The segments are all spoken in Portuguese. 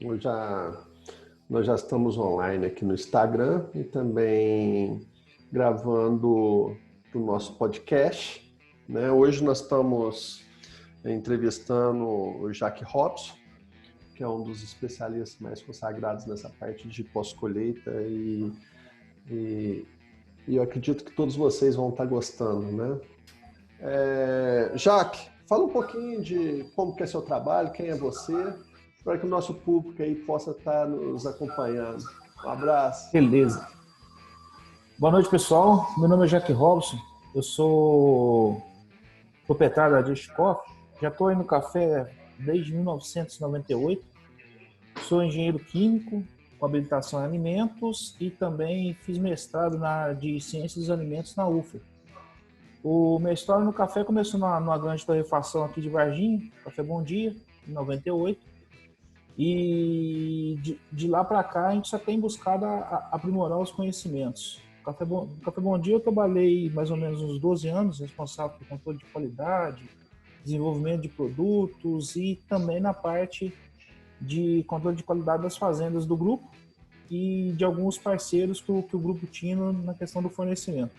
Nós já, nós já estamos online aqui no Instagram e também gravando o nosso podcast, né? Hoje nós estamos entrevistando o Jack Robson, que é um dos especialistas mais consagrados nessa parte de pós-colheita e eu acredito que todos vocês vão estar gostando, né? Jack, fala um pouquinho de como que é seu trabalho, quem é você, para que o nosso público aí possa estar nos acompanhando. Um abraço. Beleza. Boa noite, pessoal. Meu nome é Jack Robson. Eu sou proprietário da Just Coffee. Já estou aí no café desde 1998. Sou engenheiro químico com habilitação em alimentos e também fiz mestrado na área de ciências dos alimentos na UFA. O meu história no café começou numa grande torrefação aqui de Varginha, Café Bom Dia, em 98. E de lá para cá a gente só tem buscado aprimorar os conhecimentos. Café Bom Dia eu trabalhei mais ou menos uns 12 anos, responsável por controle de qualidade, desenvolvimento de produtos e também na parte de controle de qualidade das fazendas do grupo e de alguns parceiros que o grupo tinha na questão do fornecimento.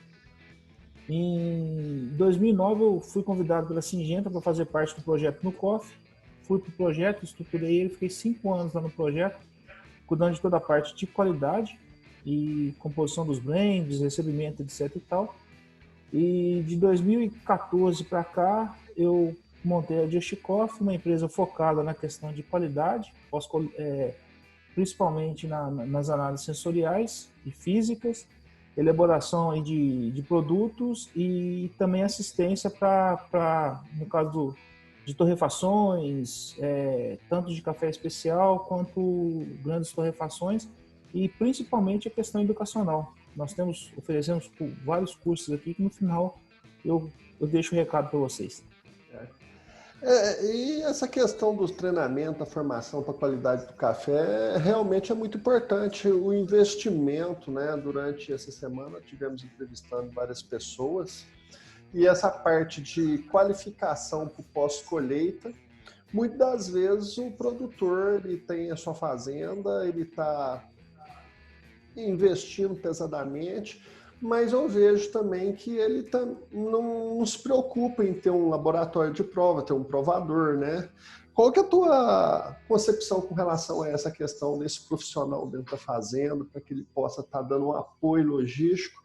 Em 2009 eu fui convidado pela Syngenta para fazer parte do projeto no Coffee. Fui para o projeto, estruturei ele, fiquei 5 anos lá no projeto, cuidando de toda a parte de qualidade e composição dos blends, recebimento, etc e tal. E de 2014 para cá, eu montei a Just Coffee, uma empresa focada na questão de qualidade, principalmente nas análises sensoriais e físicas, elaboração aí de produtos e também assistência para, no caso de torrefações, tanto de café especial quanto grandes torrefações e principalmente a questão educacional. Nós oferecemos vários cursos aqui que no final eu deixo o recado para vocês. E essa questão dos treinamentos, a formação para a qualidade do café, realmente é muito importante. O investimento, né? Durante essa semana tivemos entrevistando várias pessoas e essa parte de qualificação para o pós-colheita, muitas das vezes o produtor ele tem a sua fazenda, ele está investindo pesadamente, mas eu vejo também que ele não se preocupa em ter um laboratório de prova, ter um provador, né? Qual que é a tua concepção com relação a essa questão desse profissional dentro da fazenda, para que ele possa estar dando um apoio logístico,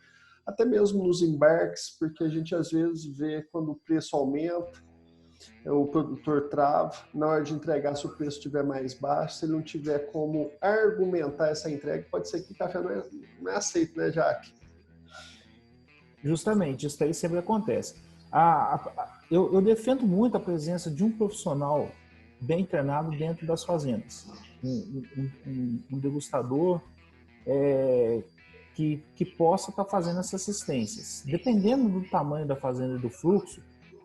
até mesmo nos embarques, porque a gente às vezes vê quando o preço aumenta, o produtor trava, na hora de entregar, se o preço estiver mais baixo, se ele não tiver como argumentar essa entrega, pode ser que o café não é aceito, né, Jaque? Justamente, isso aí sempre acontece. Eu defendo muito a presença de um profissional bem treinado dentro das fazendas. Um degustador que possa estar fazendo essas assistências. Dependendo do tamanho da fazenda e do fluxo,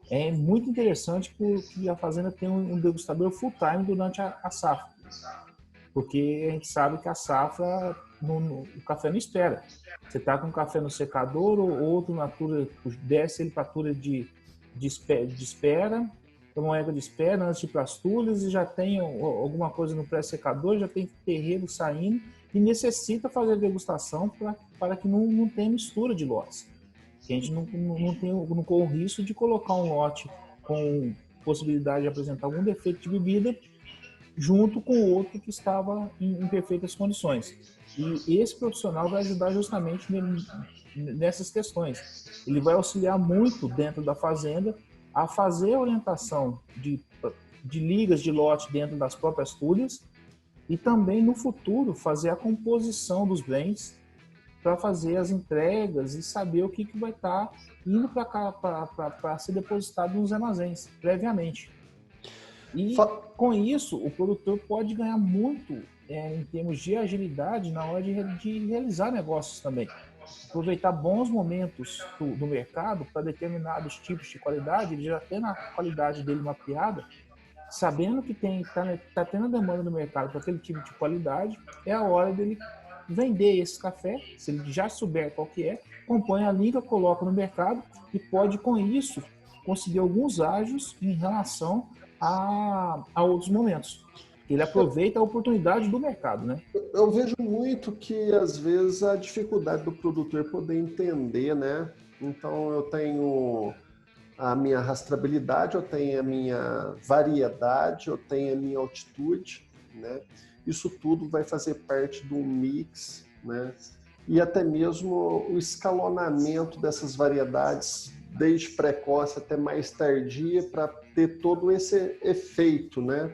é muito interessante que a fazenda tenha um degustador full-time durante a safra. Porque a gente sabe que a safra, o café não espera. Você está com o café no secador, ou outro natura, desce ele para a natura de espera, tem uma égua de espera antes de ir para as tulhas, e já tem alguma coisa no pré-secador, já tem terreiro saindo, e necessita fazer a degustação para que não tenha mistura de lotes. Que a gente não corre o risco de colocar um lote com possibilidade de apresentar algum defeito de bebida junto com o outro que estava em perfeitas condições. E esse profissional vai ajudar justamente nessas questões. Ele vai auxiliar muito dentro da fazenda a fazer a orientação de ligas de lote dentro das próprias tulhas e também no futuro fazer a composição dos blends para fazer as entregas e saber o que vai estar indo para ser depositado nos armazéns previamente. E com isso, o produtor pode ganhar muito em termos de agilidade na hora de realizar negócios também. Aproveitar bons momentos do mercado para determinados tipos de qualidade, ele já tem a qualidade dele mapeada, sabendo que está tendo a demanda no mercado para aquele tipo de qualidade, é a hora dele vender esse café, se ele já souber qual que é, compõe a liga, coloca no mercado e pode, com isso, conseguir alguns ágios em relação a outros momentos. Ele aproveita a oportunidade do mercado, né? Eu vejo muito que, às vezes, a dificuldade do produtor poder entender, né? Então, eu tenho a minha rastreabilidade, eu tenho a minha variedade, eu tenho a minha altitude, né? Isso tudo vai fazer parte do mix, né? E até mesmo o escalonamento dessas variedades, desde precoce até mais tardia, para ter todo esse efeito, né?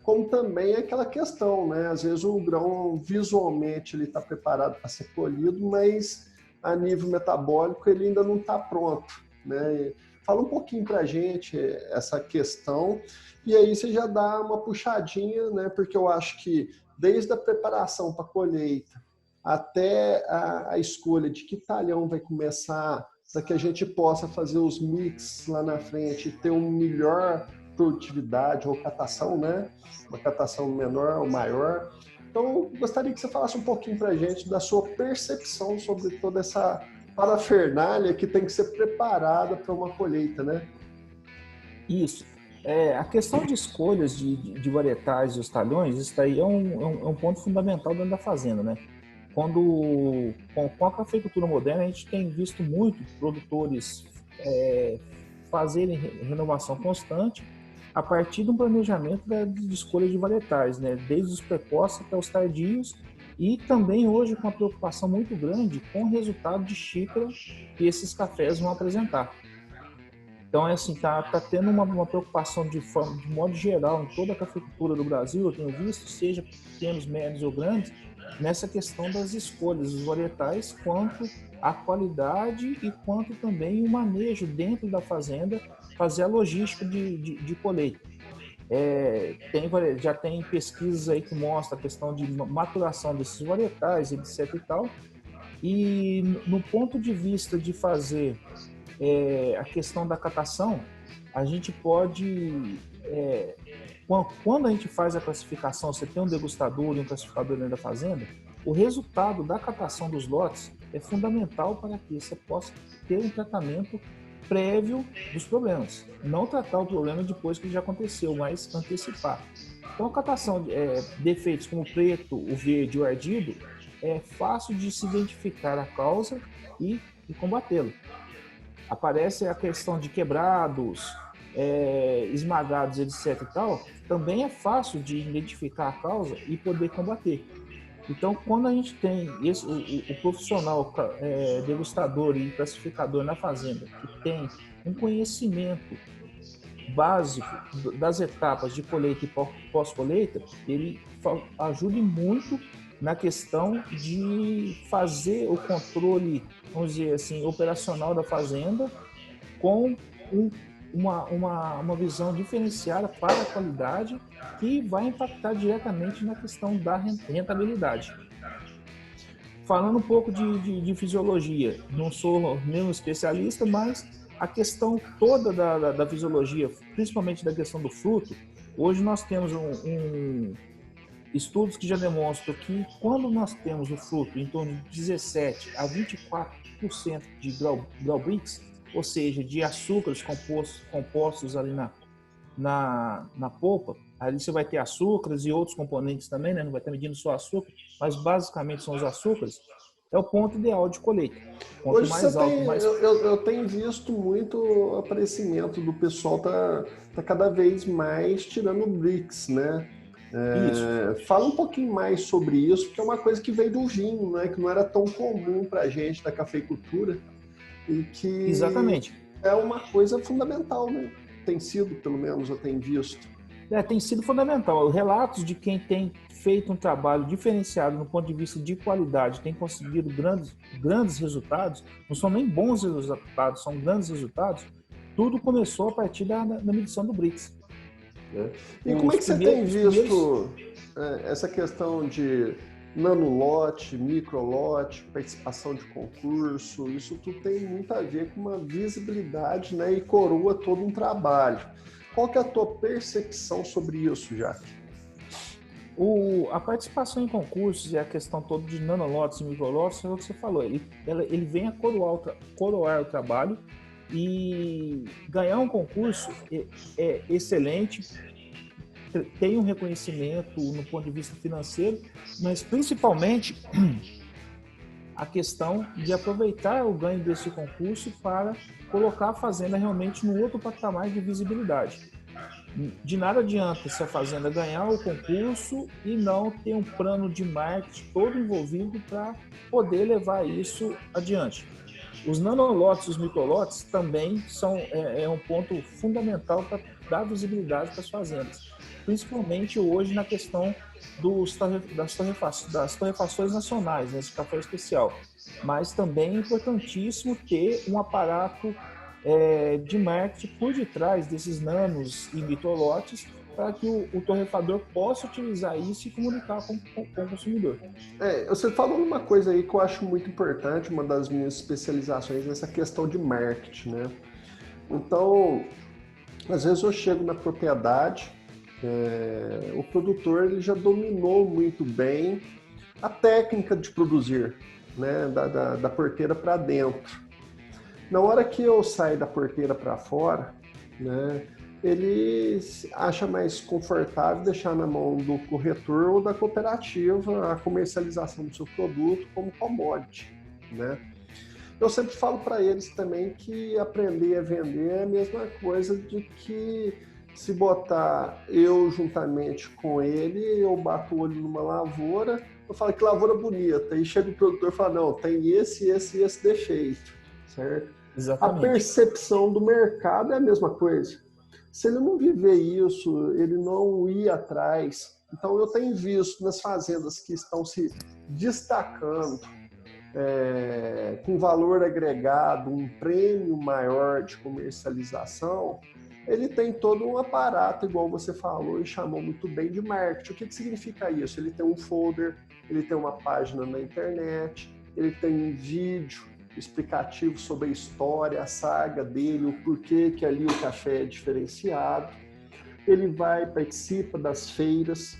Como também é aquela questão, né? Às vezes o grão visualmente ele está preparado para ser colhido, mas a nível metabólico ele ainda não está pronto, né? Fala um pouquinho para a gente essa questão e aí você já dá uma puxadinha, né? Porque eu acho que desde a preparação para a colheita até a escolha de que talhão vai começar para que a gente possa fazer os mix lá na frente e ter um melhor produtividade ou catação, né? Uma catação menor ou maior. Então, gostaria que você falasse um pouquinho para a gente da sua percepção sobre toda essa parafernália que tem que ser preparada para uma colheita, né? Isso. A questão de escolhas de varietais e os talhões, isso daí é um ponto fundamental dentro da fazenda, né? Com a cafeicultura moderna, a gente tem visto muito produtores fazerem renovação constante a partir de um planejamento de escolha de varietais, né? Desde os precoces até os tardios e também hoje com uma preocupação muito grande com o resultado de xícara que esses cafés vão apresentar. Então, assim, tá tendo uma preocupação de modo geral em toda a cafeicultura do Brasil, eu tenho visto, seja pequenos, médios ou grandes, nessa questão das escolhas dos varietais, quanto a qualidade e quanto também o manejo dentro da fazenda, fazer a logística de colheita. Já tem pesquisas aí que mostram a questão de maturação desses varietais, etc e tal, e no ponto de vista de fazer a questão da catação, a gente pode, quando a gente faz a classificação, você tem um degustador e um classificador dentro da fazenda, o resultado da catação dos lotes é fundamental para que você possa ter um tratamento prévio dos problemas. Não tratar o problema depois que já aconteceu, mas antecipar. Então, a catação de defeitos como o preto, o verde e o ardido é fácil de se identificar a causa e combatê-lo. Aparece a questão de quebrados, esmagados, etc. e tal, também é fácil de identificar a causa e poder combater. Então, quando a gente tem o profissional degustador e classificador na fazenda, que tem um conhecimento básico das etapas de colheita e pós-colheita, ele ajuda muito na questão de fazer o controle, vamos dizer assim, operacional da fazenda com uma visão diferenciada para a qualidade que vai impactar diretamente na questão da rentabilidade. Falando um pouco de fisiologia, não sou nenhum especialista, mas a questão toda da fisiologia, principalmente da questão do fruto, hoje nós temos estudos que já demonstram que quando nós temos o fruto em torno de 17 a 24% de grau Brix, ou seja, de açúcares compostos ali na polpa, ali você vai ter açúcares e outros componentes também, né? Não vai estar medindo só açúcar, mas basicamente são os açúcares, é o ponto ideal de colheita. Quanto Hoje mais alto, mais... eu tenho visto muito aparecimento do pessoal tá cada vez mais tirando bricks, né? Fala um pouquinho mais sobre isso, porque é uma coisa que veio do vinho, né? Que não era tão comum para a gente da cafeicultura e que Exatamente. é uma coisa fundamental, né? Tem sido, pelo menos, eu tenho visto. Tem sido fundamental. Relatos de quem tem feito um trabalho diferenciado no ponto de vista de qualidade, tem conseguido grandes resultados, não são nem bons resultados, são grandes resultados, tudo começou a partir da medição do Brix. E como é que você tem visto essa questão de nanolote, microlote, participação de concurso? Isso tudo tem muito a ver com uma visibilidade, né, e coroa todo um trabalho. Qual que é a tua percepção sobre isso, Jaque? A participação em concursos e a questão toda de nanolotes e microlotes, é o que você falou, ele vem a coroar o trabalho, e ganhar um concurso é excelente, tenha um reconhecimento no ponto de vista financeiro, mas principalmente a questão de aproveitar o ganho desse concurso para colocar a fazenda realmente no outro patamar de visibilidade. De nada adianta se a fazenda ganhar o concurso e não ter um plano de marketing todo envolvido para poder levar isso adiante. Os nanolotes e os microlotes também são um ponto fundamental para dar visibilidade para as fazendas, principalmente hoje na questão das torrefações nacionais, né, esse café especial. Mas também é importantíssimo ter um aparato de marketing por detrás desses nanos e microlotes para que o torrefador possa utilizar isso e comunicar com o consumidor. Você falou uma coisa aí que eu acho muito importante, uma das minhas especializações nessa questão de marketing, né? Então, às vezes eu chego na propriedade, o produtor ele já dominou muito bem a técnica de produzir, né? Da porteira para dentro. Na hora que eu saio da porteira para fora, né, ele acha mais confortável deixar na mão do corretor ou da cooperativa a comercialização do seu produto como commodity, né? Eu sempre falo para eles também que aprender a vender é a mesma coisa de que se botar eu juntamente com ele, eu bato o olho numa lavoura, eu falo que lavoura bonita, e chega o produtor e fala, não, tem esse defeito, certo? Exatamente. A percepção do mercado é a mesma coisa. Se ele não viver isso, ele não ir atrás. Então, eu tenho visto nas fazendas que estão se destacando com valor agregado, um prêmio maior de comercialização, ele tem todo um aparato, igual você falou e chamou muito bem, de marketing. O que significa isso? Ele tem um folder, ele tem uma página na internet, ele tem um vídeo explicativo sobre a história, a saga dele, o porquê que ali o café é diferenciado. Ele participa das feiras.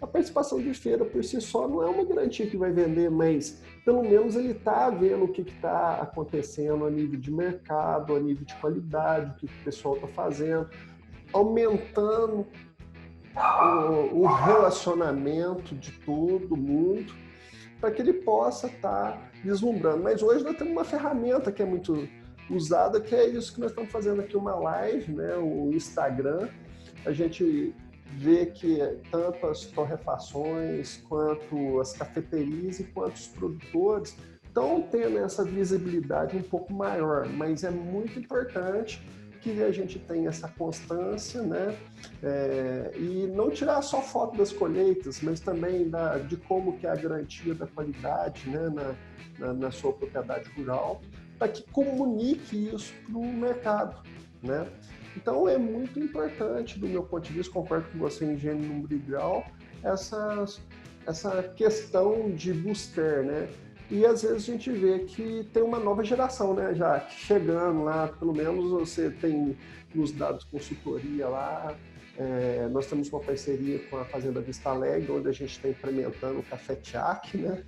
A participação de feira por si só não é uma garantia que vai vender, mas pelo menos ele está vendo o que está acontecendo a nível de mercado, a nível de qualidade, o que o pessoal está fazendo, aumentando o relacionamento de todo mundo, para que ele possa estar vislumbrando. Mas hoje nós temos uma ferramenta que é muito usada, que é isso que nós estamos fazendo aqui, uma live, né? O Instagram. A gente vê que tanto as torrefações, quanto as cafeterias e quanto os produtores estão tendo essa visibilidade um pouco maior, mas é muito importante que a gente tenha essa constância, né? E não tirar só foto das colheitas, mas também de como que é a garantia da qualidade, né? na sua propriedade rural, para que comunique isso para o mercado, né? Então é muito importante, do meu ponto de vista, concordo com você, engenheiro número grau, essa questão de buscar, né? E às vezes a gente vê que tem uma nova geração, né, já chegando lá, pelo menos você tem nos dados consultoria lá, nós temos uma parceria com a Fazenda Vista Alegre, onde a gente está implementando o Café Jack, né?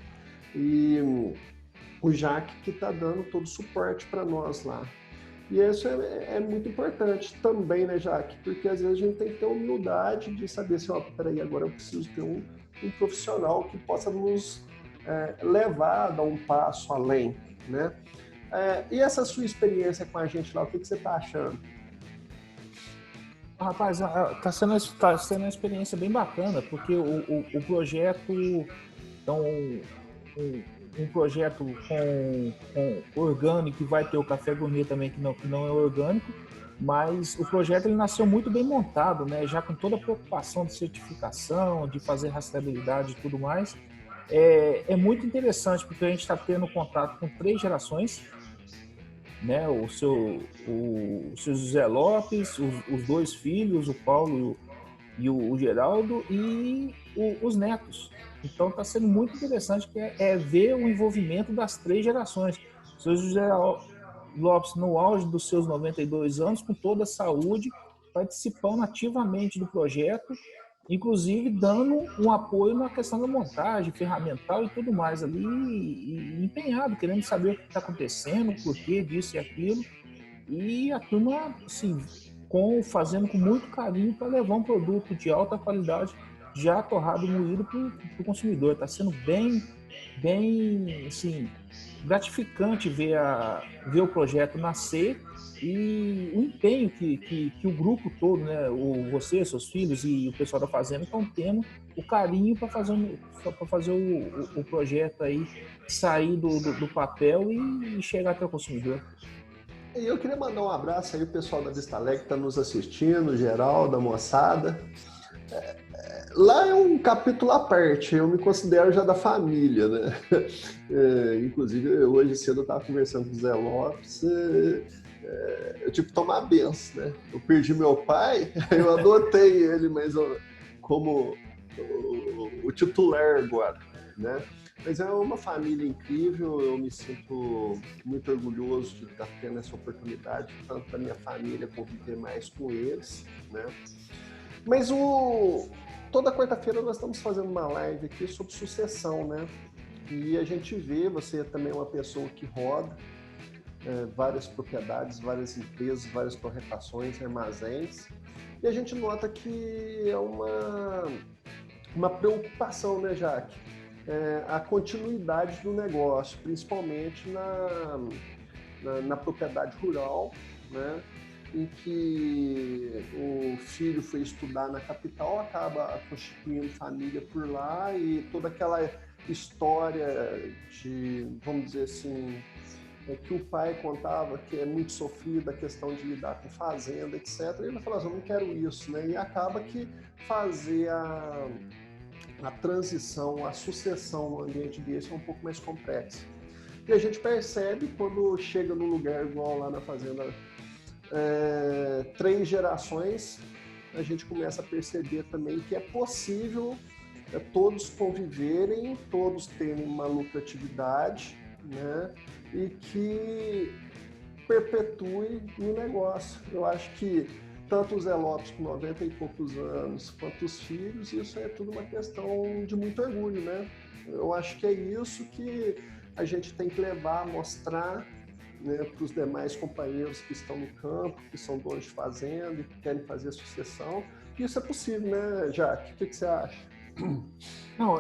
E o Jack que está dando todo o suporte para nós lá. E isso é muito importante também, né, Jaque? Porque às vezes a gente tem que ter humildade de saber assim, peraí, agora eu preciso ter um profissional que possa nos levar a dar um passo além, né? E essa sua experiência com a gente lá, o que você está achando? Rapaz, está sendo uma experiência bem bacana, porque o projeto é um projeto com orgânico, que vai ter o café gourmet também, que não é orgânico, mas o projeto ele nasceu muito bem montado, né? Já com toda a preocupação de certificação, de fazer rastreabilidade e tudo mais. É muito interessante, porque a gente está tendo contato com 3 gerações, né? O seu José Lopes, os 2 filhos, o Paulo e o Geraldo, e os netos. Então está sendo muito interessante, que ver o envolvimento das 3 gerações. O seu José Lopes, no auge dos seus 92 anos, com toda a saúde, participando ativamente do projeto, inclusive dando um apoio na questão da montagem, ferramental e tudo mais ali, e empenhado, querendo saber o que está acontecendo, o porquê disso e aquilo. E a turma, assim, fazendo com muito carinho para levar um produto de alta qualidade, já torrado, moído para o consumidor. Está sendo bem, assim, gratificante ver o projeto nascer e o empenho que o grupo todo, né, você, seus filhos e o pessoal da fazenda estão tendo, o carinho para fazer o projeto aí sair do papel e chegar até o consumidor. E eu queria mandar um abraço aí o pessoal da Vista Alegre que está nos assistindo, geral, da moçada. Lá é um capítulo à parte, eu me considero já da família, né? Inclusive, hoje cedo eu estava conversando com o Zé Lopes, eu tive que tomar a benção, né? Eu perdi meu pai, eu adotei ele, mas como o titular agora, né? Mas é uma família incrível, eu me sinto muito orgulhoso de estar tendo essa oportunidade, tanto da minha família conviver mais com eles, né? Mas toda quarta-feira nós estamos fazendo uma live aqui sobre sucessão, né? E a gente vê, você também é uma pessoa que roda várias propriedades, várias empresas, várias torrefações, armazéns, e a gente nota que é uma preocupação, né, Jaque? A continuidade do negócio, principalmente na propriedade rural, né? Em que o filho foi estudar na capital, acaba constituindo família por lá e toda aquela história de, vamos dizer assim, que o pai contava que é muito sofrida a questão de lidar com fazenda, etc. E ele falou assim, eu não quero isso, né? E acaba que fazer a transição, a sucessão no ambiente desse é um pouco mais complexa. E a gente percebe quando chega num lugar igual lá na fazenda, 3 gerações, a gente começa a perceber também que é possível todos conviverem, todos terem uma lucratividade, né? E que perpetue o negócio. Eu acho que tanto o Zé Lopes com 90 e poucos anos, quanto os filhos, isso é tudo uma questão de muito orgulho, né? Eu acho que é isso que a gente tem que levar, mostrar, né, para os demais companheiros que estão no campo, que são donos de fazenda e que querem fazer a sucessão. Isso é possível, né, Jaque? O que você acha? Não,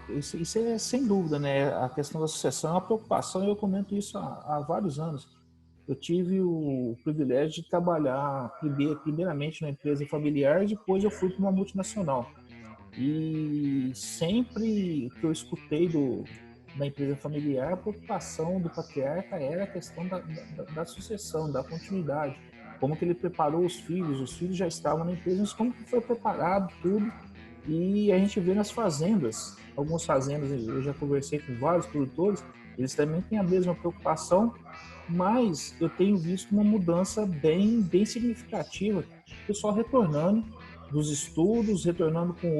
isso é sem dúvida, né? A questão da sucessão é uma preocupação e eu comento isso há vários anos. Eu tive o privilégio de trabalhar primeiramente numa empresa familiar e depois eu fui para uma multinacional. E sempre que eu escutei da empresa familiar, a preocupação do patriarca era a questão da sucessão, da continuidade. Como que ele preparou os filhos já estavam na empresa, mas como que foi preparado tudo. E a gente vê nas fazendas, algumas fazendas, eu já conversei com vários produtores, eles também têm a mesma preocupação, mas eu tenho visto uma mudança bem significativa, o pessoal retornando dos estudos, retornando com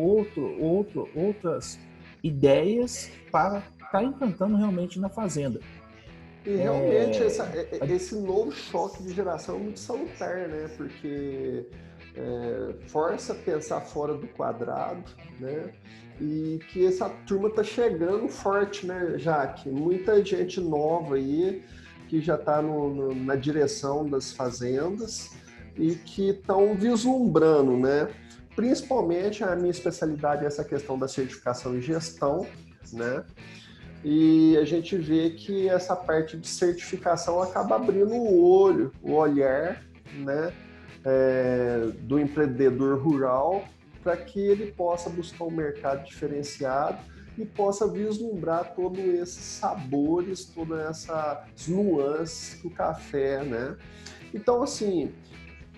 outras ideias para estar encantando realmente na fazenda. E realmente esse novo choque de geração é muito salutar, né? Porque força a pensar fora do quadrado, né? E que essa turma tá chegando forte, né, Jaque? Muita gente nova aí que já está na direção das fazendas e que estão vislumbrando, né? Principalmente a minha especialidade é essa questão da certificação e gestão, né? E a gente vê que essa parte de certificação acaba abrindo o olho, o olhar, né, do empreendedor rural para que ele possa buscar um mercado diferenciado e possa vislumbrar todos esses sabores, todas essas nuances do café, né? Então, assim,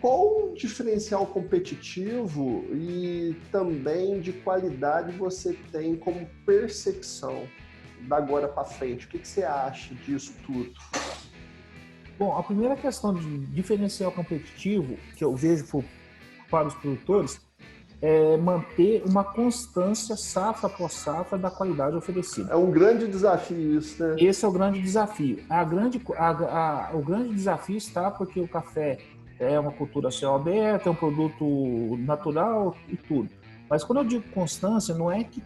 qual o diferencial competitivo e também de qualidade você tem como percepção da agora para frente? O que você acha disso tudo? Bom, a primeira questão de diferencial competitivo que eu vejo para os produtores é manter uma constância safra após safra da qualidade oferecida. É um grande desafio isso, né? Esse é o grande desafio. O grande desafio está porque o café é uma cultura a céu aberto, é um produto natural e tudo. Mas quando eu digo constância, não é que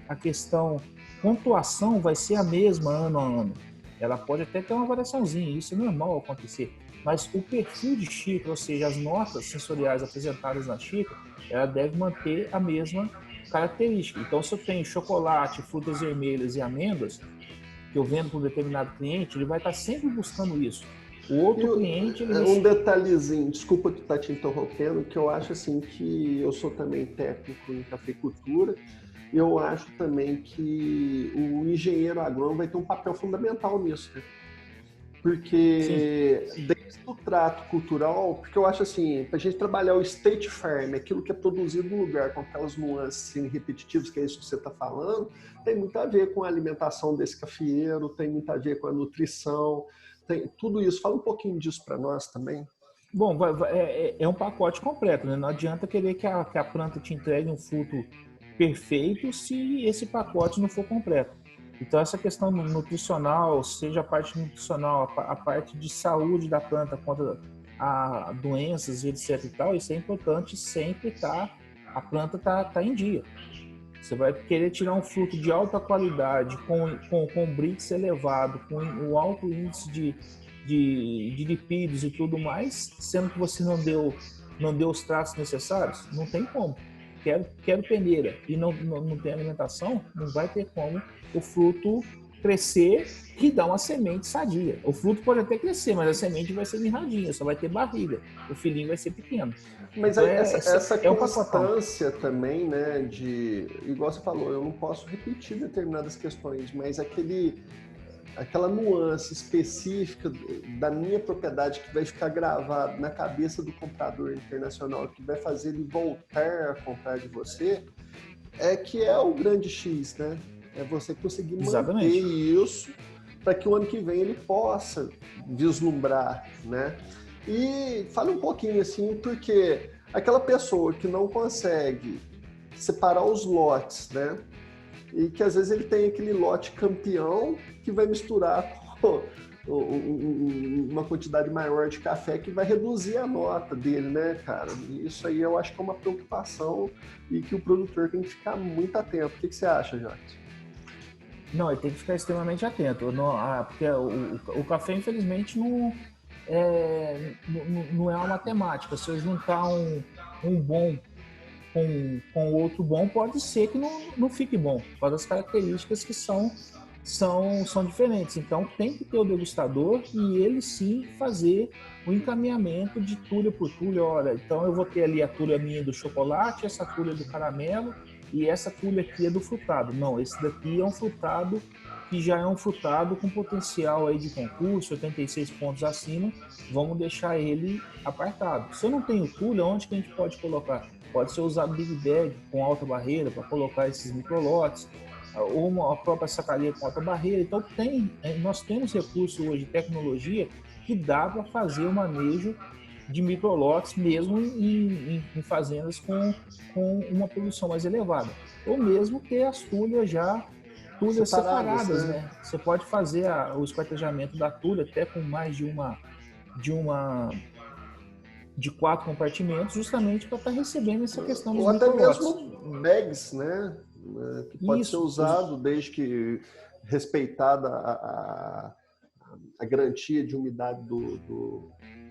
a questão pontuação vai ser a mesma ano a ano. Ela pode até ter uma variaçãozinha, isso é normal acontecer. mas o perfil de xícara, ou seja, as notas sensoriais apresentadas na xícara, ela deve manter a mesma característica. Então, se eu tenho chocolate, frutas vermelhas e amêndoas, que eu vendo para um determinado cliente, ele vai estar sempre buscando isso. O E outro cliente, ele um detalhezinho, desculpa que tá te interrompendo, que eu acho assim que eu sou também técnico em cafeicultura, e eu acho também que o engenheiro agrônomo vai ter um papel fundamental nisso, né? sim, Porque desde o trato cultural, porque eu acho assim, para a gente trabalhar o state farm, aquilo que é produzido no lugar, com aquelas nuances assim, repetitivas, que é isso que você está falando, tem muito a ver com a alimentação desse cafeeiro, tem muito a ver com a nutrição, tem tudo isso. Fala um pouquinho disso para nós também. bom, é um pacote completo, né? Não adianta querer que a planta te entregue um fruto perfeito se esse pacote não for completo. Então, essa questão nutricional, seja a parte nutricional, a parte de saúde da planta contra a doenças e etc e tal, isso é importante sempre a planta tá em dia. Você vai querer tirar um fruto de alta qualidade, com BRICS elevado, com o alto índice de lipídios e tudo mais, sendo que você não deu os tratos necessários? Não tem como. Quero peneira e não tem alimentação, não vai ter como o fruto crescer e dar uma semente sadia. O fruto pode até crescer, mas a semente vai ser mirradinha, só vai ter barriga. O filhinho vai ser pequeno. Mas Então essa é um pacotão. constância também, né, de, igual você falou, eu não posso repetir determinadas questões, mas aquela nuance específica da minha propriedade que vai ficar gravado na cabeça do comprador internacional, que vai fazer ele voltar a comprar de você, é que é o grande X, né? É você conseguir manter Exatamente. isso para que o ano que vem ele possa vislumbrar, né? E fale um pouquinho assim, porque aquela pessoa que não consegue separar os lotes, né? E que às vezes ele tem aquele lote campeão que vai misturar com uma quantidade maior de café que vai reduzir a nota dele, né, cara? Isso aí eu acho que é uma preocupação e que o produtor tem que ficar muito atento. O que você acha, Jacques? Não, ele tem que ficar extremamente atento. Porque o café, infelizmente, não é uma matemática. Se eu juntar um bom com outro bom, pode ser que não fique bom, por causa das características que são diferentes. Então, tem que ter o degustador e ele sim fazer o encaminhamento de tulha por tulha. Olha, então eu vou ter ali a tulha minha do chocolate, essa tulha do caramelo e essa tulha aqui é do frutado. Não, esse daqui é um frutado que já é um frutado com potencial aí de concurso, 86 pontos acima, vamos deixar ele apartado. Se eu não tenho tulha, onde que a gente pode colocar? Pode ser usado Big Bag com alta barreira para colocar esses microlotes, ou a própria sacaria com alta barreira. Então nós temos recurso hoje, tecnologia, que dá para fazer o manejo de microlotes mesmo em fazendas com uma produção mais elevada. Ou mesmo ter as tulhas separadas, Né? né? Você pode fazer o esquartejamento da tulha até com mais de uma de 4 compartimentos, justamente para estar recebendo essa questão dos Ou até microlotes. mesmo bags, né? Que pode ser Isso, usado desde que respeitada a garantia de umidade do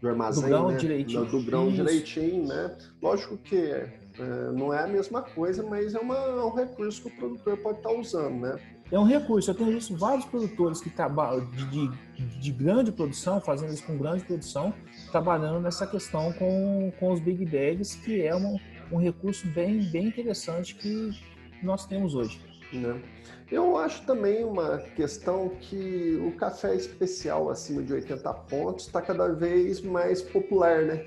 do armazém, grão né? direitinho. Do grão Isso. direitinho, né? Lógico que não é a mesma coisa, mas é um recurso que o produtor pode estar usando, né? É um recurso. Eu tenho visto vários produtores que trabalham de grande produção, fazendo isso com grande produção, trabalhando nessa questão com os big bags, que é um recurso bem interessante que nós temos hoje. Né? Eu acho também uma questão que o café especial acima de 80 pontos está cada vez mais popular, né?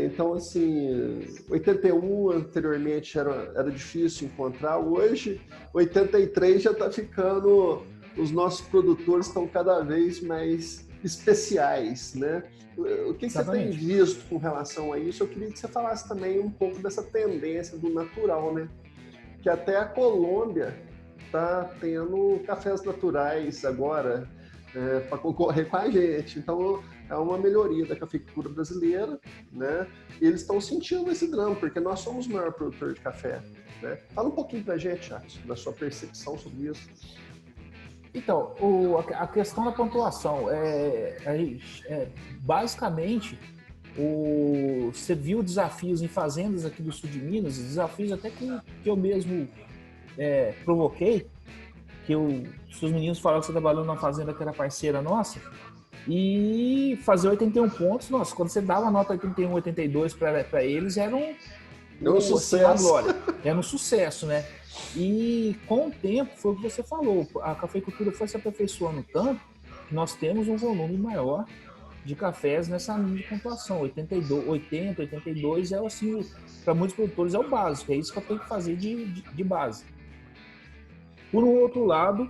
Então, assim, 81 anteriormente era difícil encontrar, hoje 83 já está ficando, os nossos produtores estão cada vez mais especiais, né? O que você tem Exatamente. visto com relação a isso? Eu queria que você falasse também um pouco dessa tendência do natural, né? Que até a Colômbia está tendo cafés naturais agora para concorrer com a gente. Então, é uma melhoria da cafeicultura brasileira, né? E eles estão sentindo esse drama, porque nós somos o maior produtor de café, né? Fala um pouquinho para a gente, Jacques, da sua percepção sobre isso. Então, a questão da pontuação basicamente você viu desafios em fazendas aqui do sul de Minas, desafios até que eu mesmo provoquei, se os meninos falaram que você trabalhou numa fazenda que era parceira nossa, e fazer 81 pontos, nossa, quando você dava nota 81, 82 para eles, era um sucesso. Assim, uma glória. Era um sucesso, né? E com o tempo, foi o que você falou, a cafeicultura foi se aperfeiçoando tanto que nós temos um volume maior de cafés nessa linha de pontuação. 82, 80, 82 é assim, para muitos produtores é o básico, é isso que eu tenho que fazer de base. Por um outro lado,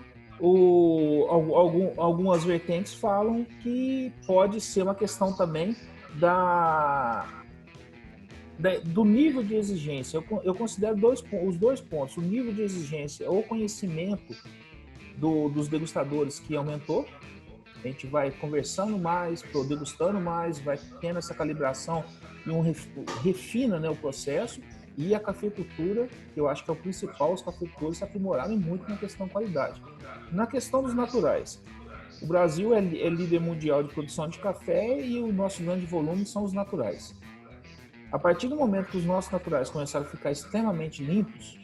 algumas vertentes falam que pode ser uma questão também do nível de exigência. Eu considero os dois pontos: o nível de exigência ou conhecimento dos degustadores, que aumentou. A gente vai conversando mais, degustando mais, vai tendo essa calibração e refina, né, o processo. E a cafeicultura, que eu acho que é o principal, os cafeicultores se aprimorarem muito na questão da qualidade. Na questão dos naturais, o Brasil é líder mundial de produção de café e o nosso grande volume são os naturais. A partir do momento que os nossos naturais começaram a ficar extremamente limpos,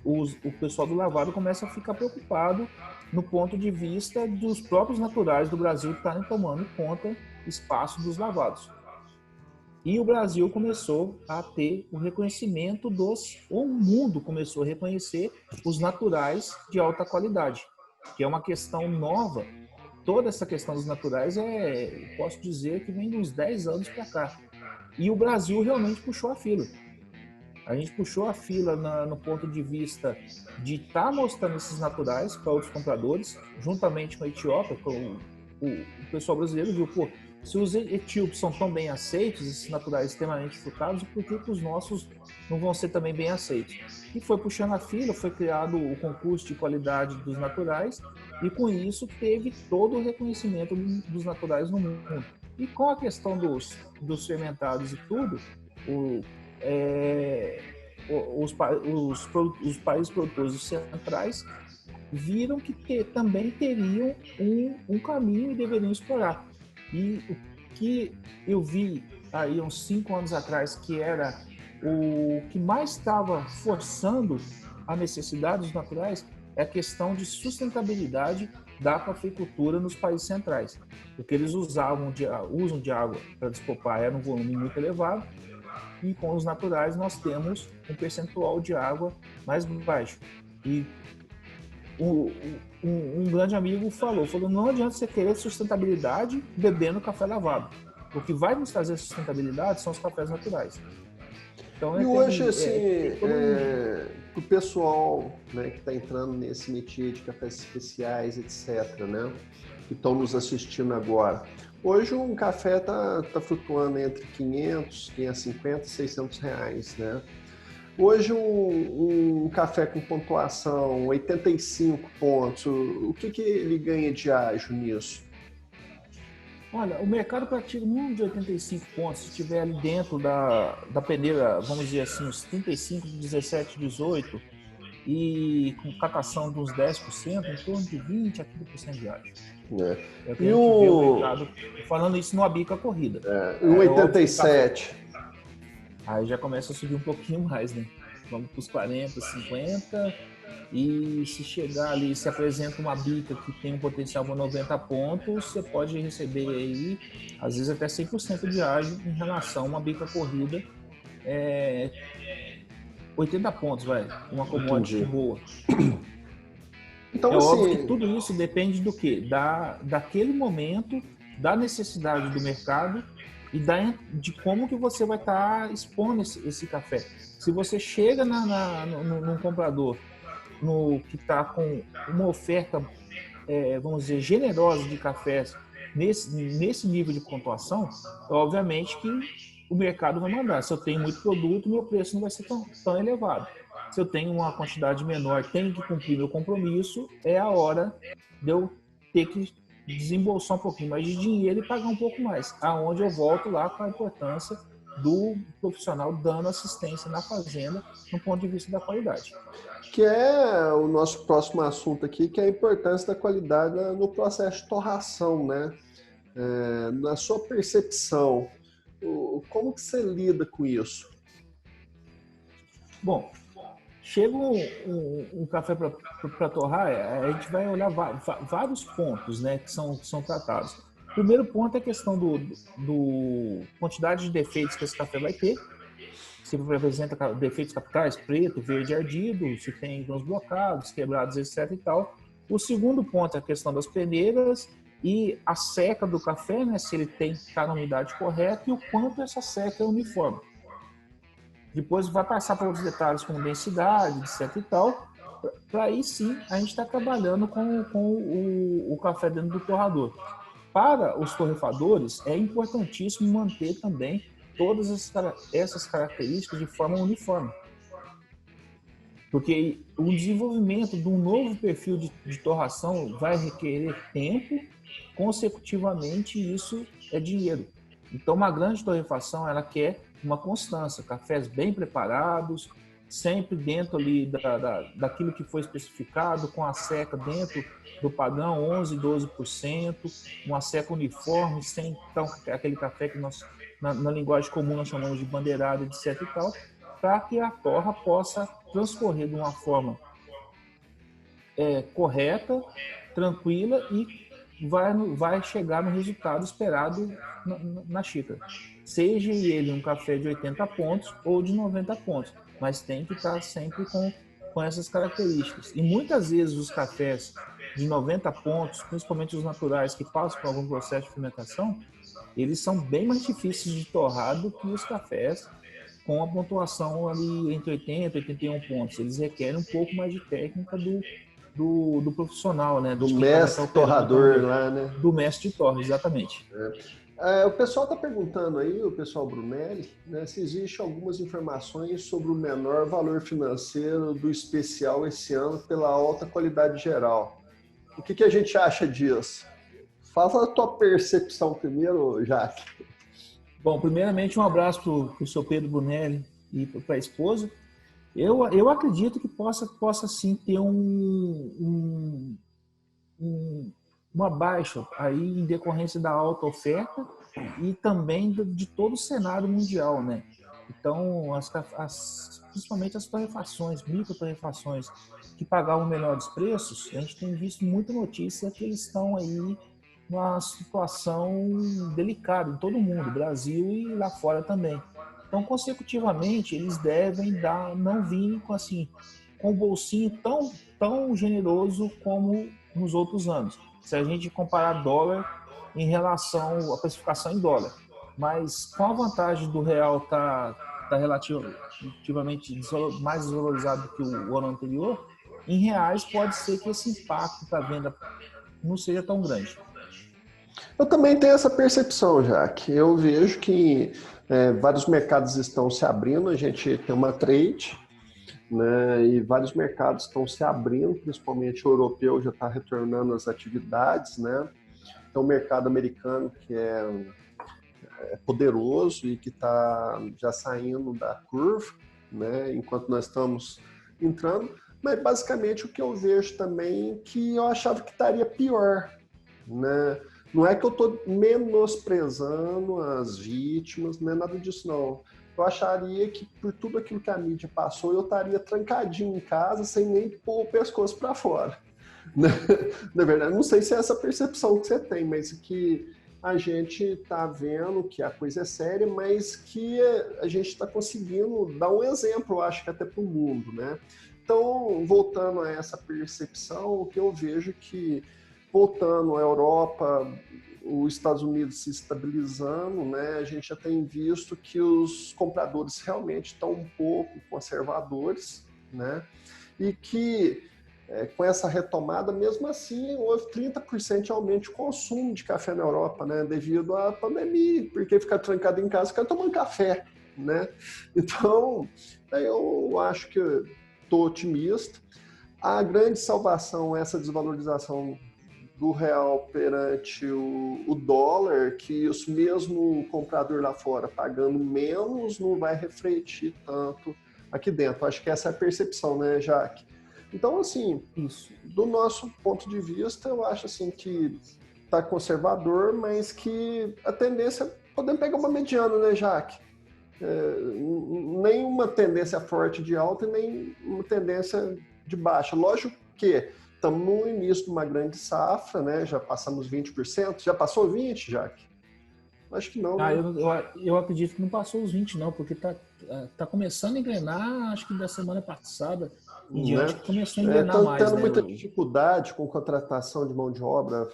o pessoal do lavado começa a ficar preocupado no ponto de vista dos próprios naturais do Brasil estarem tomando conta espaço dos lavados. E o Brasil começou a ter o reconhecimento o mundo começou a reconhecer os naturais de alta qualidade, que é uma questão nova. Toda essa questão dos naturais posso dizer que vem de uns 10 anos para cá. E o Brasil realmente puxou a fila. A gente puxou a fila no ponto de vista de estar mostrando esses naturais para outros compradores, juntamente com a Etiópia. O pessoal brasileiro viu, pô, se os etíopes são tão bem aceitos, esses naturais extremamente frutados, por que os nossos não vão ser também bem aceitos? E foi puxando a fila, foi criado o concurso de qualidade dos naturais, e com isso teve todo o reconhecimento dos naturais no mundo. E com a questão dos fermentados e tudo, os países produtores centrais viram que também teriam um caminho e deveriam explorar. E o que eu vi aí uns 5 anos atrás, que era o que mais estava forçando a necessidade dos naturais, é a questão de sustentabilidade da cafeicultura nos países centrais. Porque eles usam de água para despolpar era um volume muito elevado, e com os naturais nós temos um percentual de água mais baixo. E um grande amigo falou, não adianta você querer sustentabilidade bebendo café lavado. O que vai nos trazer sustentabilidade são os cafés naturais. Então, e hoje, o pessoal, né, que está entrando nesse métier de cafés especiais, etc., né, que estão nos assistindo agora, hoje um café está flutuando entre 500, 550 e 600 reais, né? Hoje um café com pontuação 85 pontos, o que ele ganha de ágio nisso? Olha, o mercado pratica um de 85 pontos, se estiver ali dentro da peneira, vamos dizer assim, uns 35, 17, 18, e com catação de uns 10%, em torno de 20 a 30% de ágio. É o que a gente vê o mercado falando isso no Abica Corrida. E o 87? Aí já começa a subir um pouquinho mais, né? Vamos para os 40, 50, e se chegar ali, se apresenta uma bica que tem um potencial para 90 pontos, você pode receber aí, às vezes até 100% de ágio em relação a uma bica corrida, 80 pontos, vai, uma commodity boa. Então, óbvio que tudo isso depende do quê? Daquele momento, da necessidade do mercado e de como que você vai estar expondo esse café. Se você chega num comprador que está com uma oferta, vamos dizer, generosa de cafés nesse nível de pontuação, obviamente que o mercado vai mandar. Se eu tenho muito produto, meu preço não vai ser tão elevado. Se eu tenho uma quantidade menor, tenho que cumprir meu compromisso, é a hora de eu ter que desembolsar um pouquinho mais de dinheiro e pagar um pouco mais. Aonde eu volto lá com a importância do profissional dando assistência na fazenda no ponto de vista da qualidade. Que é o nosso próximo assunto aqui, que é a importância da qualidade no processo de torração, né? Na sua percepção, como que você lida com isso? Bom, chega um café para torrar, a gente vai olhar vários pontos, né, que são tratados. O primeiro ponto é a questão do quantidade de defeitos que esse café vai ter. Se apresenta defeitos capitais, preto, verde ardido, se tem grãos blocados, quebrados, etc. e tal. O segundo ponto é a questão das peneiras e a seca do café, né, se ele está na umidade correta e o quanto essa seca é uniforme. Depois vai passar para outros detalhes como densidade, etc e tal, para aí sim a gente está trabalhando com o café dentro do torrador. Para os torrefadores é importantíssimo manter também todas essas características de forma uniforme. Porque o desenvolvimento de um novo perfil de torração vai requerer tempo, consecutivamente isso é dinheiro. Então uma grande torrefação ela quer uma constância, cafés bem preparados, sempre dentro ali daquilo que foi especificado, com a seca dentro do padrão 11%, 12%, uma seca uniforme, sem então, aquele café que nós, na linguagem comum nós chamamos de bandeirada, etc. e tal, para que a torra possa transcorrer de uma forma correta, tranquila e vai chegar no resultado esperado na xícara. Seja ele um café de 80 pontos ou de 90 pontos, mas tem que estar sempre com essas características. E muitas vezes os cafés de 90 pontos, principalmente os naturais que passam por algum processo de fermentação, eles são bem mais difíceis de torrar do que os cafés com a pontuação ali entre 80 e 81 pontos. Eles requerem um pouco mais de técnica do profissional, né? Do mestre torrador lá, né? Do mestre de torre, exatamente. O pessoal está perguntando aí, o pessoal Brunelli, né, se existe algumas informações sobre o menor valor financeiro do especial esse ano pela alta qualidade geral. O que a gente acha disso? Fala a tua percepção primeiro, Jaque. Bom, primeiramente um abraço para o seu Pedro Brunelli e para a esposa. Eu acredito que possa sim ter uma baixa aí em decorrência da alta oferta e também de todo o cenário mundial, né? Então, principalmente as torrefações, micro-torrefações que pagavam melhores preços, a gente tem visto muita notícia que eles estão aí numa situação delicada em todo o mundo, Brasil e lá fora também. Então, consecutivamente, eles devem não vir com o bolsinho tão generoso como nos outros anos. Se a gente comparar dólar em relação à precificação em dólar. Mas com a vantagem do real tá relativamente mais desvalorizado do que o ano anterior, em reais pode ser que esse impacto da venda não seja tão grande. Eu também tenho essa percepção, Jaque. Eu vejo que vários mercados estão se abrindo, a gente tem uma trade, né, e vários mercados estão se abrindo, principalmente o europeu já está retornando às atividades, né? Então o mercado americano que é poderoso e que está já saindo da curva, né, enquanto nós estamos entrando, mas basicamente o que eu vejo também que eu achava que estaria pior, né? Não é que eu estou menosprezando as vítimas, não é nada disso não. Eu acharia que por tudo aquilo que a mídia passou, eu estaria trancadinho em casa sem nem pôr o pescoço para fora. Na verdade, não sei se é essa percepção que você tem, mas que a gente está vendo que a coisa é séria, mas que a gente está conseguindo dar um exemplo, eu acho que até para o mundo, né? Então, voltando a essa percepção, o que eu vejo que, voltando à Europa, os Estados Unidos se estabilizando, né, a gente já tem visto que os compradores realmente estão um pouco conservadores, né, e que com essa retomada, mesmo assim, houve 30% de aumento de consumo de café na Europa, né, devido à pandemia, porque ficar trancado em casa, ficar tomando café, né. Então, eu acho que estou otimista. A grande salvação é essa desvalorização do real perante o dólar, que isso mesmo o comprador lá fora pagando menos não vai refletir tanto aqui dentro. Acho que essa é a percepção, né, Jaque? Então, assim, Isso. do nosso ponto de vista, eu acho assim que está conservador, mas que a tendência, podemos pegar uma mediana, né, Jaque? Nem uma tendência forte de alta e nem uma tendência de baixa. Lógico que estamos no início de uma grande safra, né? Já passamos 20%. Já passou 20%, Jaque? Acho que não, né? Eu acredito que não passou os 20 não, porque tá começando a engrenar, acho que da semana passada em diante, Né? que começou a engrenar Estão mais, tendo né? muita dificuldade com contratação de mão de obra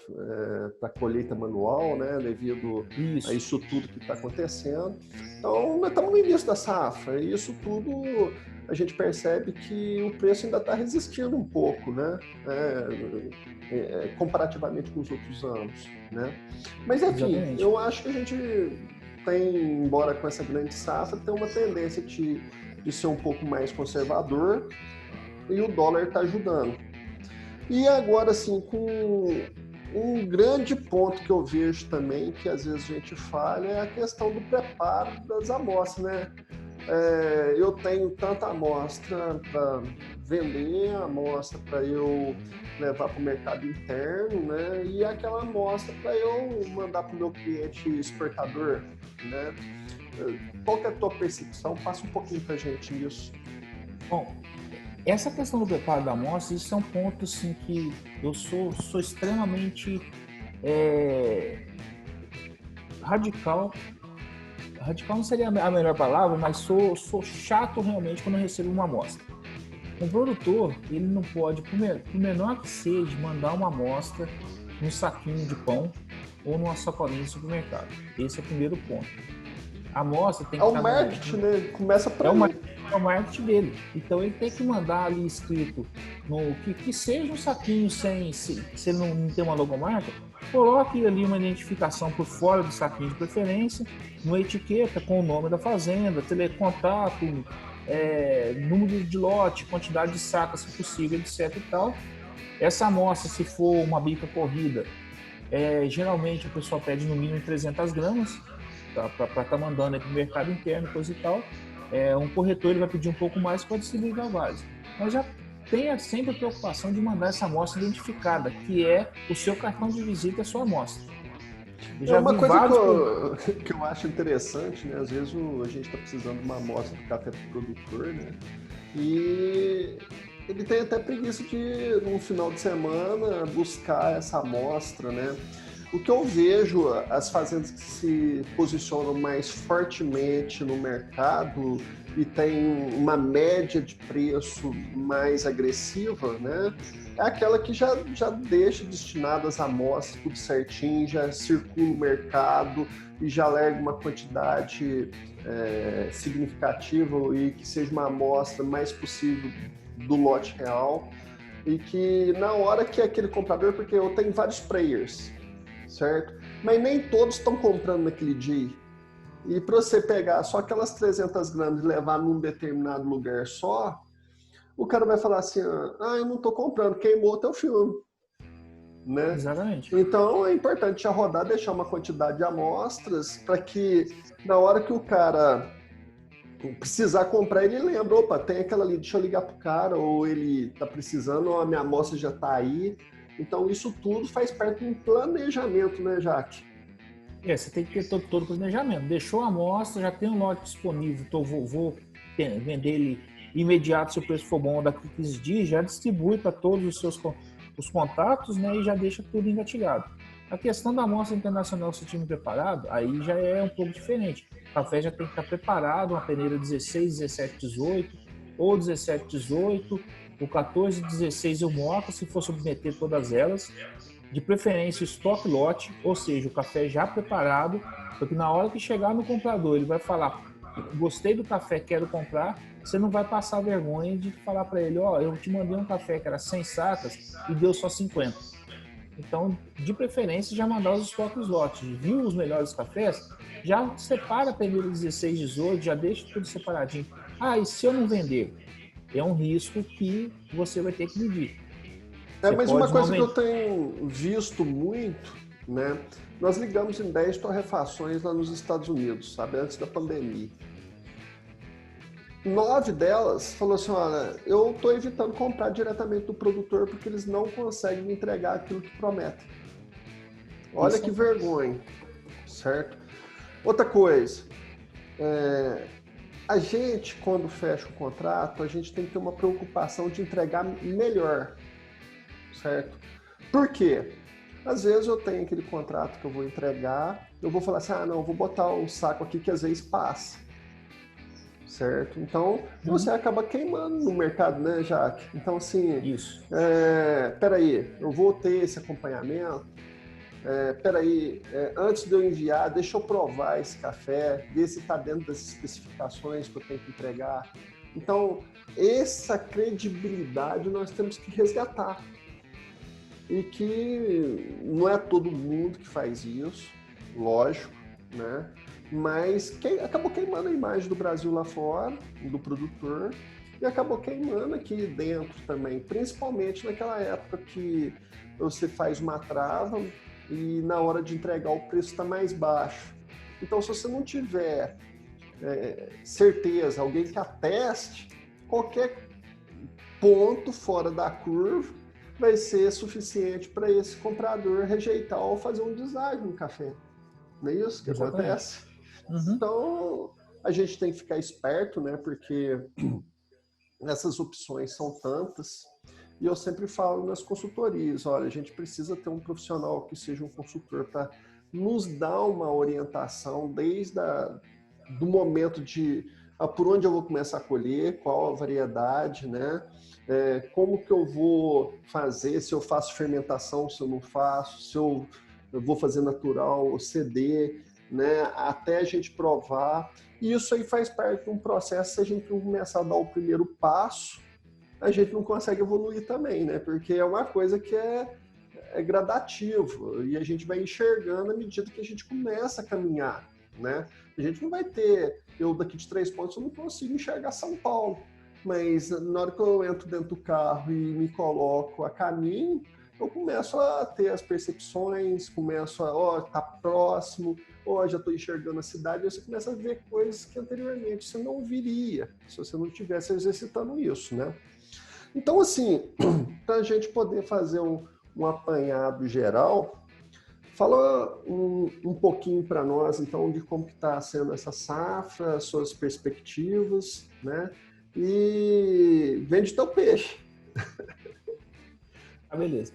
para colheita manual, né? Devido a Isso, isso tudo que está acontecendo. Então, nós estamos no início da safra e isso tudo a gente percebe que o preço ainda está resistindo um pouco, né? Comparativamente com os outros anos, né? Mas, enfim, exatamente. eu acho que a gente tem, embora com essa grande safra, tem uma tendência de ser um pouco mais conservador, e o dólar está ajudando. E agora, assim, com um grande ponto que eu vejo também, que às vezes a gente falha, é a questão do preparo das amostras, né? Eu tenho tanta amostra para vender, amostra para eu levar para o mercado interno, né? E aquela amostra para eu mandar para o meu cliente exportador, né? Qual que é a tua percepção? Passa um pouquinho para a gente nisso. Bom, essa questão do preparo da amostra, isso é um ponto assim, que eu sou extremamente radical. Radical não seria a melhor palavra, mas sou chato realmente quando eu recebo uma amostra. Um produtor, ele não pode, por menor que seja, mandar uma amostra num saquinho de pão ou numa sacolinha de supermercado. Esse é o primeiro ponto. A amostra tem que estar... É o marketing, né? Começa por aí. É o marketing dele. Então ele tem que mandar ali escrito que seja um saquinho se ele não tem uma logomarca, coloque ali uma identificação por fora do saquinho de preferência, uma etiqueta com o nome da fazenda, telecontato, número de lote, quantidade de sacas, se possível, etc e tal. Essa amostra, se for uma bica corrida, geralmente o pessoal pede no mínimo 300 gramas para estar mandando aqui no mercado interno, coisa e tal. Um corretor ele vai pedir um pouco mais para distribuir na base. Mas já tenha sempre a preocupação de mandar essa amostra identificada, que é o seu cartão de visita e a sua amostra. Uma coisa que eu acho interessante, né? Às vezes a gente está precisando de uma amostra do café do produtor, né? E ele tem até preguiça de, num final de semana, buscar essa amostra, né? O que eu vejo, as fazendas que se posicionam mais fortemente no mercado e tem uma média de preço mais agressiva, né? É aquela que já deixa destinadas amostras tudo certinho, já circula o mercado e já larga uma quantidade significativa e que seja uma amostra mais possível do lote real e que na hora que aquele comprador, porque eu tenho vários players, certo? Mas nem todos estão comprando naquele dia. E para você pegar só aquelas 300 gramas e levar num determinado lugar só, o cara vai falar assim, eu não estou comprando, queimou o teu filme. Né? Exatamente. Então é importante a rodar, deixar uma quantidade de amostras para que na hora que o cara precisar comprar, ele lembra, opa, tem aquela ali, deixa eu ligar pro cara, ou ele tá precisando, ou a minha amostra já tá aí. Então isso tudo faz parte de um planejamento, né, Jaque? Você tem que ter todo o planejamento. Deixou a amostra, já tem um lote disponível, então vou vender ele imediato se o preço for bom daqui a 15 dias, já distribui para todos os seus os contatos, né, e já deixa tudo engatilhado. A questão da amostra internacional, se o time preparado, aí já é um pouco diferente. O café já tem que estar preparado, uma peneira 16, 17, 18, ou 17, 18, o 14, 16 eu moco, se for submeter todas elas, de preferência estoque lote, ou seja, o café já preparado, porque na hora que chegar no comprador, ele vai falar, gostei do café, quero comprar, você não vai passar vergonha de falar para ele, eu te mandei um café que era 100 sacas e deu só 50. Então, de preferência, já mandar os estoques lotes. Viu os melhores cafés? Já separa a peneira 16, 18, já deixa tudo separadinho. E se eu não vender? É um risco que você vai ter que medir. Você Mas uma pode não coisa que eu aumentar. tenho visto muito, né? Nós ligamos em 10 torrefações lá nos Estados Unidos, sabe? Antes da pandemia. 9 delas falou assim, olha, eu estou evitando comprar diretamente do produtor porque eles não conseguem me entregar aquilo que prometem. Olha Isso que vergonha, certo? Outra coisa, a gente, quando fecha o contrato, a gente tem que ter uma preocupação de entregar melhor, certo? Por quê? Às vezes eu tenho aquele contrato que eu vou entregar, eu vou falar assim, não, eu vou botar um saco aqui que às vezes passa, certo? Então, você acaba queimando no mercado, né, Jaque? Então, assim, Isso. peraí, eu vou ter esse acompanhamento, peraí, antes de eu enviar, deixa eu provar esse café, ver se está dentro das especificações que eu tenho que entregar. Então, essa credibilidade nós temos que resgatar. E que não é todo mundo que faz isso, lógico, né? Mas acabou queimando a imagem do Brasil lá fora, do produtor, e acabou queimando aqui dentro também, principalmente naquela época que você faz uma trava e na hora de entregar o preço está mais baixo. Então, se você não tiver certeza, alguém que ateste, qualquer ponto fora da curva vai ser suficiente para esse comprador rejeitar ou fazer um deságio no café. Não é isso que Exatamente. acontece? Uhum. Então, a gente tem que ficar esperto, né? Porque essas opções são tantas. E eu sempre falo nas consultorias, olha, a gente precisa ter um profissional que seja um consultor para nos dar uma orientação desde do momento de por onde eu vou começar a colher, qual a variedade, né? Como que eu vou fazer, se eu faço fermentação, se eu não faço, se eu vou fazer natural ou CD, né? Até a gente provar. E isso aí faz parte de um processo, se a gente não começar a dar o primeiro passo, a gente não consegue evoluir também, né? Porque é uma coisa que é gradativo e a gente vai enxergando à medida que a gente começa a caminhar, né? A gente não vai ter, eu daqui de 3 pontos eu não consigo enxergar São Paulo, mas na hora que eu entro dentro do carro e me coloco a caminho, eu começo a ter as percepções, começo a, tá próximo, já estou enxergando a cidade, e você começa a ver coisas que anteriormente você não viria, se você não estivesse exercitando isso, né? Então, assim, para a gente poder fazer um apanhado geral, fala um pouquinho para nós, então, de como está sendo essa safra, suas perspectivas, né? E vende teu peixe. Beleza.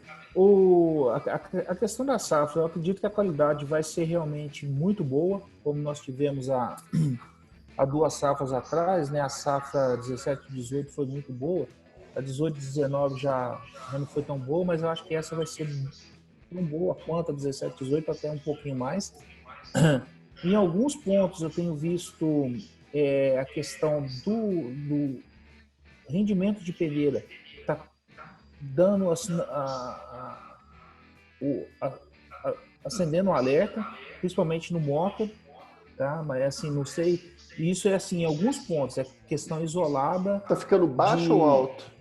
A questão da safra, eu acredito que a qualidade vai ser realmente muito boa, como nós tivemos há 2 safras atrás, né? A safra 17/18 foi muito boa, a 18/19 já não foi tão boa, mas eu acho que essa vai ser tão boa quanto a 17/18, até um pouquinho mais. Em alguns pontos eu tenho visto a questão do rendimento de peneira está dando assim, acendendo um alerta, principalmente no moca, tá? Mas assim, não sei, isso é assim, em alguns pontos, é questão isolada Tá ficando baixo ou de alto?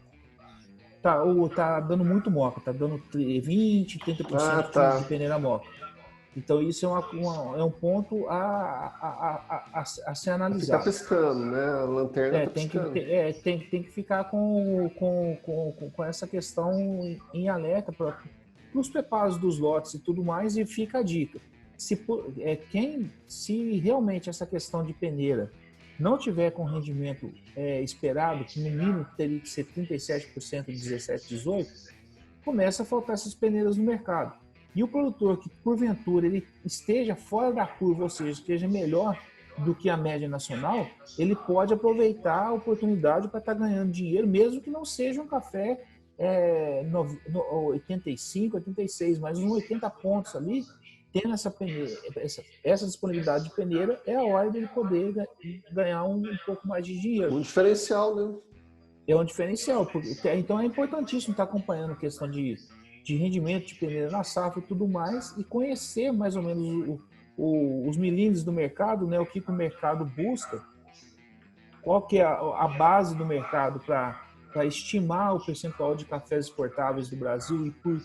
tá dando muito moca, tá dando 20, 30% de Tá. peneira moca. Então isso é um ponto a ser Ficar analisado. piscando, né? A lanterna tá piscando. Tem que ficar com essa questão em alerta para os preparos dos lotes e tudo mais, e fica a dica. Se realmente essa questão de peneira não tiver com rendimento esperado, que no mínimo teria que ser 37% de 17/18, começa a faltar essas peneiras no mercado. E o produtor que, porventura, ele esteja fora da curva, ou seja, esteja melhor do que a média nacional, ele pode aproveitar a oportunidade para estar ganhando dinheiro, mesmo que não seja um café 85, 86, mas uns 80 pontos ali, tendo essa disponibilidade de peneira, é a hora dele poder ganhar um pouco mais de dinheiro. Um diferencial, né? É um diferencial. Então é importantíssimo estar acompanhando a questão de rendimento de peneira na safra e tudo mais, e conhecer mais ou menos os milímetros do mercado, né? O que o mercado busca, qual que é a base do mercado para para estimar o percentual de cafés exportáveis do Brasil e por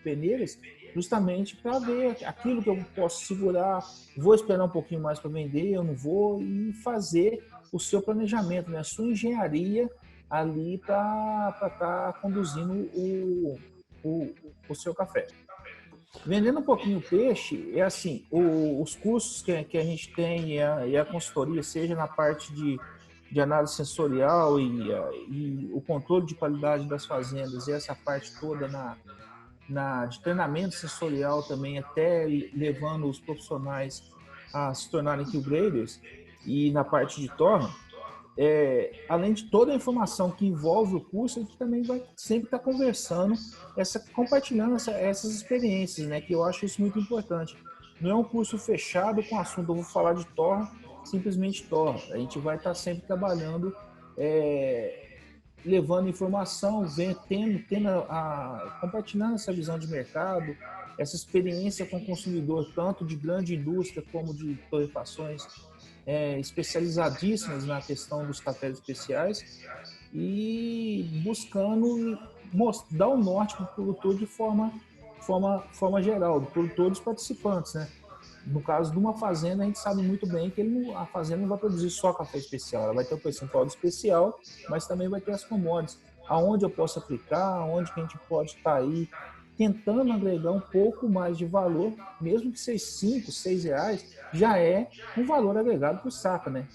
peneiras, justamente para ver aquilo que eu posso segurar, vou esperar um pouquinho mais para vender, eu não vou, e fazer o seu planejamento, né? A sua engenharia ali para estar conduzindo o seu café. Vendendo um pouquinho o peixe, é assim, os cursos que a gente tem e a consultoria, seja na parte de análise sensorial e o controle de qualidade das fazendas, e essa parte toda de treinamento sensorial também, até levando os profissionais a se tornarem kill graders, e na parte de torno, além de toda a informação que envolve o curso, a gente também vai sempre estar conversando, compartilhando essas experiências, né? Que eu acho isso muito importante. Não é um curso fechado com assunto, eu vou falar de torno, simplesmente torno. A gente vai estar sempre trabalhando, levando informação, compartilhando essa visão de mercado, essa experiência com o consumidor, tanto de grande indústria como de torrefações especializadíssimas na questão dos cafés especiais, e buscando dar o norte para o produtor de forma geral, do produtor, dos participantes, né? No caso de uma fazenda, a gente sabe muito bem que a fazenda não vai produzir só café especial, ela vai ter o percentual de especial, mas também vai ter as commodities, aonde eu posso aplicar, aonde que a gente pode estar aí tentando agregar um pouco mais de valor, mesmo que seja 5, 6 reais, já é um valor agregado para o saco, né?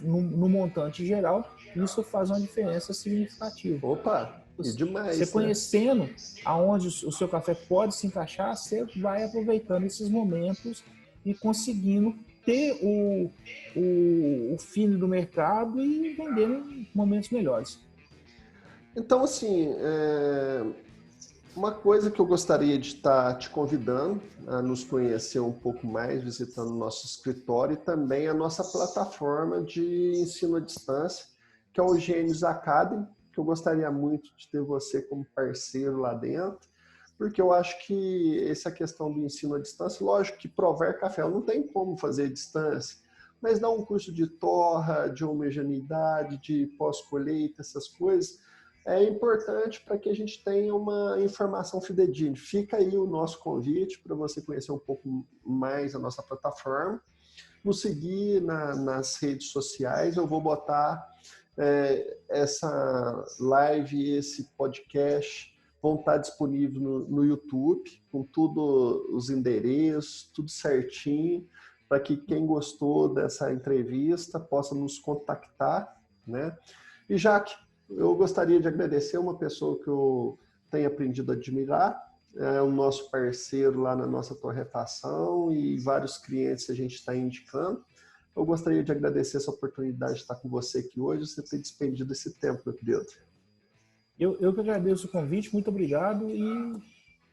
No montante geral, isso faz uma diferença significativa. Opa, e demais, você conhecendo, né, aonde o seu café pode se encaixar, você vai aproveitando esses momentos e conseguindo ter o feeling do mercado e vendendo em momentos melhores. Então, assim, uma coisa que eu gostaria de estar te convidando a nos conhecer um pouco mais, visitando o nosso escritório e também a nossa plataforma de ensino à distância, que é o Gênios Academy, que eu gostaria muito de ter você como parceiro lá dentro, porque eu acho que essa questão do ensino à distância, lógico que Prover Café não tem como fazer à distância, mas dar um curso de torra, de homogeneidade, de pós-colheita, essas coisas, é importante para que a gente tenha uma informação fidedigna. Fica aí o nosso convite para você conhecer um pouco mais a nossa plataforma, nos seguir nas redes sociais. Eu vou botar essa live, esse podcast, vão estar disponíveis no YouTube, com todos os endereços, tudo certinho, para que quem gostou dessa entrevista possa nos contactar, né? E Jaque, eu gostaria de agradecer uma pessoa que eu tenho aprendido a admirar, é o nosso parceiro lá na nossa torrefação e vários clientes a gente está indicando. Eu gostaria de agradecer essa oportunidade de estar com você aqui hoje, você ter despendido esse tempo, meu querido. Eu que agradeço o convite, muito obrigado e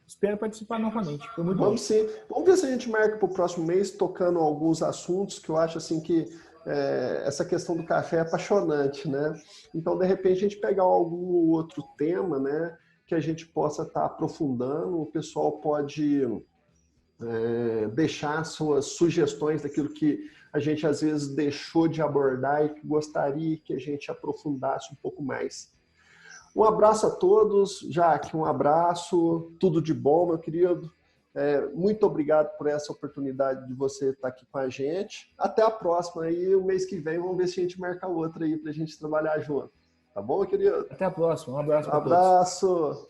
espero participar novamente. Foi muito bom. Sim. Vamos ver se a gente marca para o próximo mês, tocando alguns assuntos que eu acho assim que essa questão do café é apaixonante, né? Então, de repente, a gente pegar algum outro tema, né, que a gente possa estar aprofundando, o pessoal pode deixar suas sugestões daquilo que a gente às vezes deixou de abordar e que gostaria que a gente aprofundasse um pouco mais. Um abraço a todos, Jaque, um abraço, tudo de bom, meu querido. Muito obrigado por essa oportunidade de você estar aqui com a gente. Até a próxima aí, o mês que vem, vamos ver se a gente marca outra aí para a gente trabalhar junto. Tá bom, querido? Até a próxima, um abraço para todos. Um abraço.